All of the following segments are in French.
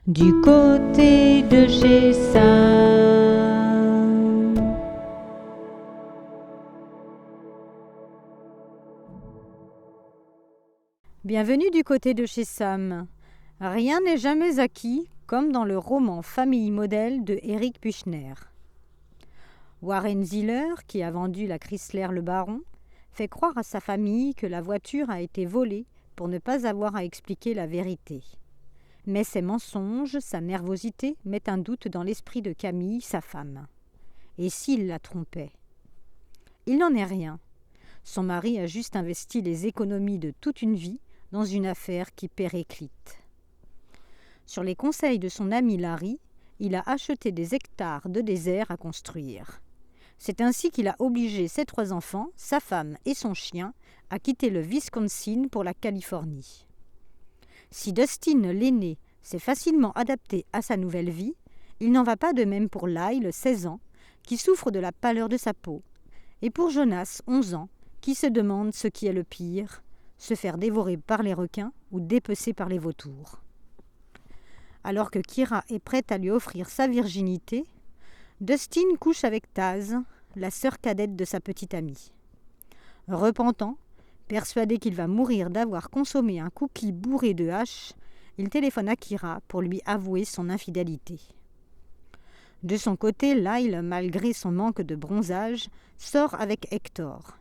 du côté de chez Sam. Bienvenue du côté de chez Sam. Rien n'est jamais acquis, comme dans le roman Famille modèle de Eric Buchner. Warren Ziller, qui a vendu la Chrysler Le Baron, fait croire à sa famille que la voiture a été volée pour ne pas avoir à expliquer la vérité. Mais ses mensonges, sa nervosité mettent un doute dans l'esprit de Camille, sa femme. Et s'il la trompait ? Il n'en est rien. Son mari a juste investi les économies de toute une vie dans une affaire qui périclite. Sur les conseils de son ami Larry, il a acheté des hectares de désert à construire. C'est ainsi qu'il a obligé ses 3 enfants, sa femme et son chien à quitter le Wisconsin pour la Californie. Si Dustin, l'aîné, s'est facilement adapté à sa nouvelle vie, il n'en va pas de même pour Lyle, 16 ans, qui souffre de la pâleur de sa peau, et pour Jonas, 11 ans, qui se demande ce qui est le pire, se faire dévorer par les requins ou dépecer par les vautours. Alors que Kira est prête à lui offrir sa virginité, Dustin couche avec Taz, la sœur cadette de sa petite amie. Repentant, persuadé qu'il va mourir d'avoir consommé un cookie bourré de hache, il téléphone à Kira pour lui avouer son infidélité. De son côté, Lyle, malgré son manque de bronzage, sort avec Hector.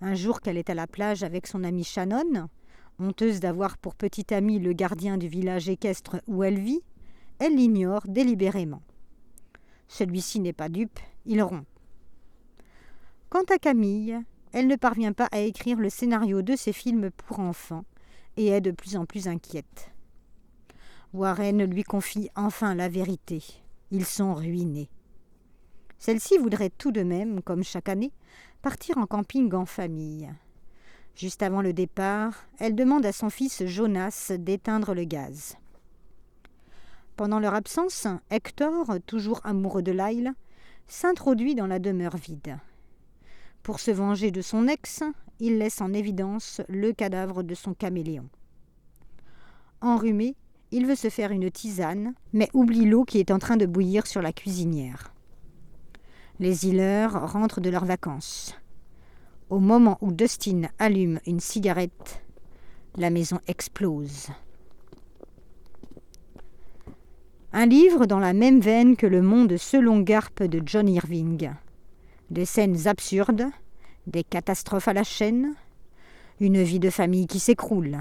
Un jour qu'elle est à la plage avec son amie Shannon, honteuse d'avoir pour petit ami le gardien du village équestre où elle vit, elle l'ignore délibérément. Celui-ci n'est pas dupe, il rompt. Quant à Camille, elle ne parvient pas à écrire le scénario de ses films pour enfants et est de plus en plus inquiète. Warren lui confie enfin la vérité. Ils sont ruinés. Celle-ci voudrait tout de même, comme chaque année, partir en camping en famille. Juste avant le départ, elle demande à son fils Jonas d'éteindre le gaz. Pendant leur absence, Hector, toujours amoureux de Lyle, s'introduit dans la demeure vide. Pour se venger de son ex, il laisse en évidence le cadavre de son caméléon. Enrhumé, il veut se faire une tisane, mais oublie l'eau qui est en train de bouillir sur la cuisinière. Les Hiller rentrent de leurs vacances. Au moment où Dustin allume une cigarette, la maison explose. Un livre dans la même veine que Le monde selon Garp de John Irving. Des scènes absurdes, des catastrophes à la chaîne, une vie de famille qui s'écroule.